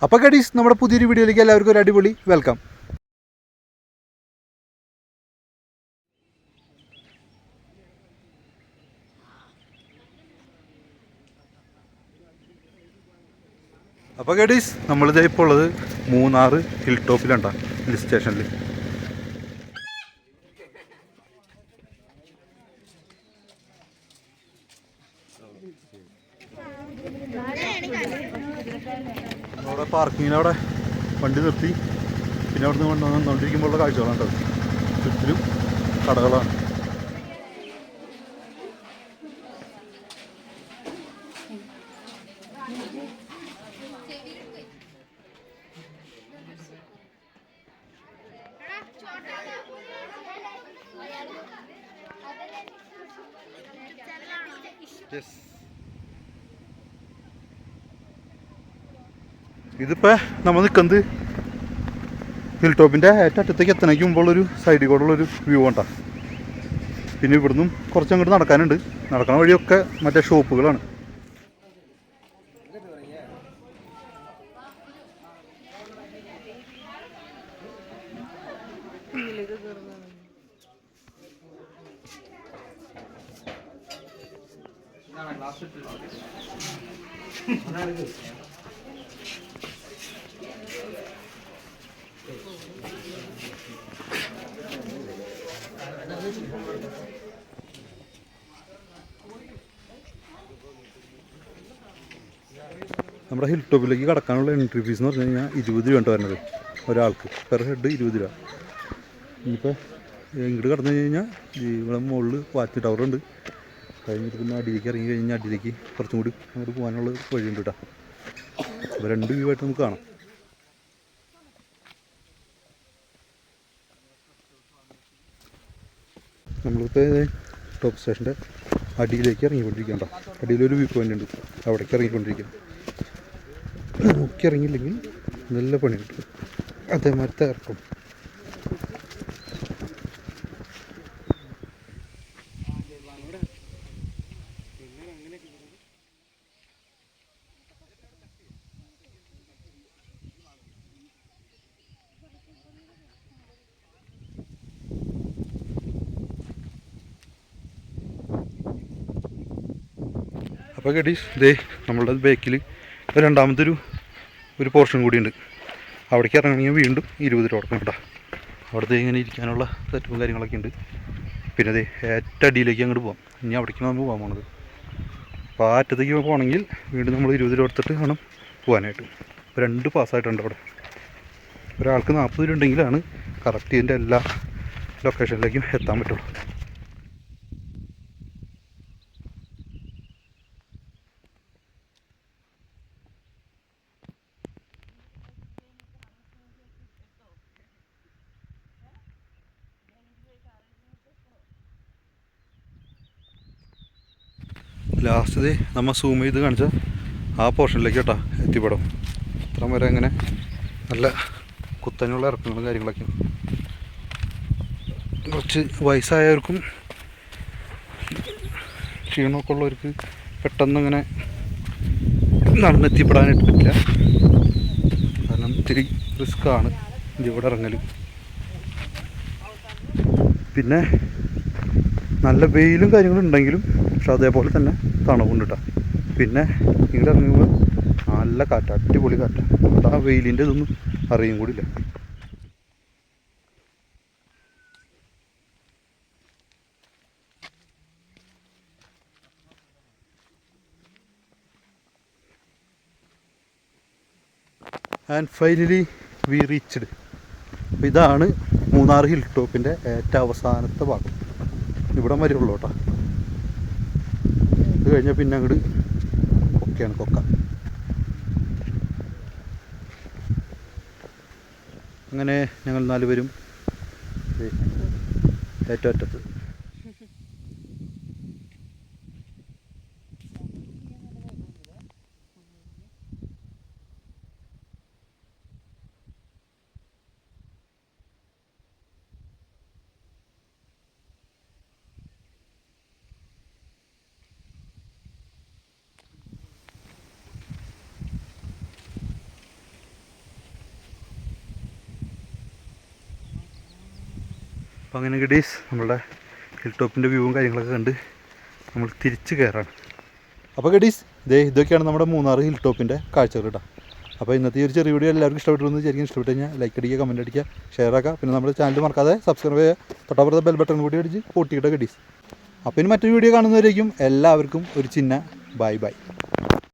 അപ്പോൾ ഗഡീസ്, നമ്മുടെ പുതിയൊരു വീഡിയോയിലേക്ക് എല്ലാവർക്കും ഒരു അടിപൊളി വെൽക്കം. അപ്പോൾ ഗഡീസ്, നമ്മളിതേ ഇപ്പോൾ ഉള്ളത് മൂന്നാർ ഹിൽ ടോപ്പിലുണ്ടാ, ഹിൽ സ്റ്റേഷനിൽ. അവിടെ പാർക്കിങ്ങിനവിടെ വണ്ടി നിർത്തി. പിന്നെ അവിടെ നിന്ന് വന്നുകൊണ്ടിരിക്കുമ്പോഴുള്ള കാഴ്ചകളാണ് കേട്ടോ. ചുറ്റിലും കടകളാണ്. ഇതിപ്പോൾ നമ്മൾ നിൽക്കുന്നത് ഹിൽ ടോപ്പിൻ്റെ ഏറ്റവും അറ്റത്തേക്ക് എത്തണയ്ക്ക് മുമ്പുള്ളൊരു സൈഡിൽ കൂടെയുള്ളൊരു വ്യൂ ഉണ്ടാ. പിന്നെ ഇവിടുന്നും കുറച്ചങ്ങോട്ട് നടക്കാനുണ്ട്. നടക്കണ വഴിയൊക്കെ മറ്റേ ഷോപ്പുകളാണ്. നമ്മുടെ ഹിൽ ടോപ്പിലേക്ക് കടക്കാനുള്ള എൻട്രി ഫീസ് എന്ന് പറഞ്ഞു കഴിഞ്ഞാൽ 20 രൂപ വരുന്നത് ഒരാൾക്ക്, പെർ ഹെഡ് 20 രൂപ. ഇനിയിപ്പോൾ ഇങ്ങോട്ട് കടന്നു കഴിഞ്ഞാൽ ഇവിടെ മുകളിൽ വാച്ച് ടവറുണ്ട്. കഴിഞ്ഞിട്ട് പിന്നെ അടിയിലേക്ക് ഇറങ്ങി കഴിഞ്ഞാൽ അടിയിലേക്ക് കുറച്ചും കൂടി അങ്ങോട്ട് പോകാനുള്ള വഴിയുണ്ട് കേട്ടോ. അപ്പോൾ 2 വ്യൂ ആയിട്ട് നമുക്ക് കാണാം. നമ്മളിപ്പോൾ ടോപ്പ് സ്റ്റേഷൻ്റെ അടിയിലേക്ക് ഇറങ്ങിക്കൊണ്ടിരിക്കണ്ട. അടിയിലൊരു വ്യൂ പോയിൻ്റ് ഉണ്ട്, അവിടേക്ക് ഇറങ്ങിക്കൊണ്ടിരിക്കുക. നോക്കി ഇറങ്ങിയില്ലെങ്കിൽ നല്ല പണി കിട്ടും. അതേമാതിരി തകർക്കും. അപ്പോൾ ഗഡീസ്, ദേ നമ്മളുടെ ബാക്കിൽ രണ്ടാമത്തെ ഒരു പോർഷൻ കൂടിയുണ്ട്. അവിടേക്ക് ഇറങ്ങണമെങ്കിൽ വീണ്ടും 20 രൂപ കൊടുക്കണം കേട്ടോ. അവിടുത്തെ ഇങ്ങനെ ഇരിക്കാനുള്ള സെറ്റപ്പും കാര്യങ്ങളൊക്കെ ഉണ്ട്. പിന്നെ അതേ ഏറ്റവും അടിയിലേക്ക് അങ്ങോട്ട് പോകാം. ഇനി അവിടേക്കാണ് നമ്മൾ പോകാൻ പോണത്. അപ്പോൾ ആ അറ്റത്തേക്ക് പോകണമെങ്കിൽ വീണ്ടും നമ്മൾ 20 രൂപ എടുത്തിട്ട് വേണം പോകാനായിട്ട്. 2 പാസ്സായിട്ടുണ്ട് അവിടെ. ഒരാൾക്ക് 40 രൂപ ഉണ്ടെങ്കിലാണ് കറക്റ്റ് ഇതിൻ്റെ എല്ലാ ലൊക്കേഷനിലേക്കും എത്താൻ പറ്റുള്ളൂ. ലാസ്റ്റ് നമ്മൾ സൂം ചെയ്ത് കാണിച്ച ആ പോർഷനിലേക്ക് കേട്ടോ എത്തിപ്പെടും. ഇത്ര വരെ അങ്ങനെ നല്ല കുത്തനുള്ള ഇറക്കങ്ങളും കാര്യങ്ങളൊക്കെ. കുറച്ച് വയസ്സായവർക്കും ക്ഷീണമൊക്കെ ഉള്ളവർക്ക് പെട്ടെന്ന് അങ്ങനെ നടന്നെത്തിപ്പെടാനായിട്ട് പറ്റില്ല. കാരണം ഇത്തിരി റിസ്ക്കാണ് ഇവിടെ ഇറങ്ങൽ. പിന്നെ നല്ല വെയിലും കാര്യങ്ങളും ഉണ്ടെങ്കിലും പക്ഷെ അതേപോലെ തന്നെ തണവുണ്ട് കേട്ടോ. പിന്നെ ഇങ്ങനെ ഇറങ്ങുമ്പോൾ നല്ല കാറ്റ്, അടിപൊളി കാറ്റാണ്. ആ വെയിലിൻ്റെ ഇതൊന്നും അറിയും കൂടിയില്ല. And finally we reached. അപ്പോൾ ഇതാണ് മൂന്നാർ ഹിൽ ടോപ്പിൻ്റെ ഏറ്റവും അവസാനത്തെ ഭാഗം. ഇവിടം വരെ ഉള്ളൂ കേട്ടോ. ഇത് കഴിഞ്ഞാൽ പിന്നെ അങ്ങോട്ട് കൊക്കയാണ്, കൊക്ക. അങ്ങനെ ഞങ്ങൾ 4 പേരും ഏറ്റവും അറ്റത്ത്. അപ്പോൾ അങ്ങനെ ഗഡീസ് നമ്മളുടെ ഹിൽ ടോപ്പിൻ്റെ വ്യൂവും കാര്യങ്ങളൊക്കെ കണ്ട് നമ്മൾ തിരിച്ച് കയറാണ്. അപ്പോൾ ഗഡീസ് ഇതൊക്കെയാണ് നമ്മുടെ മൂന്നാർ ഹിൽ ടോപ്പിൻ്റെ കാഴ്ചകൾ കേട്ടോ. അപ്പോൾ ഇന്നത്തെ ഈ ഒരു ചെറിയ വീഡിയോ എല്ലാവർക്കും ഇഷ്ടപ്പെട്ടു വിചാരിക്കും. ഇഷ്ടപ്പെട്ട് കഴിഞ്ഞാൽ ലൈക്ക് അടിക്കുക, കമൻറ്റ് അടിക്കുക, ഷെയർ ആക്കുക. പിന്നെ നമ്മുടെ ചാനൽ മറക്കാതെ സബ്സ്ക്രൈബ് ചെയ്യുക, തൊട്ടപ്പുറത്തെ ബെൽ ബട്ടൺ കൂടി അടിച്ച് പൊട്ടിയിട്ട ഗഡീസ്. അപ്പോൾ ഇനി മറ്റൊരു വീഡിയോ കാണുന്നവരേക്കും എല്ലാവർക്കും ഒരു ചിന്ന ബൈ ബൈ.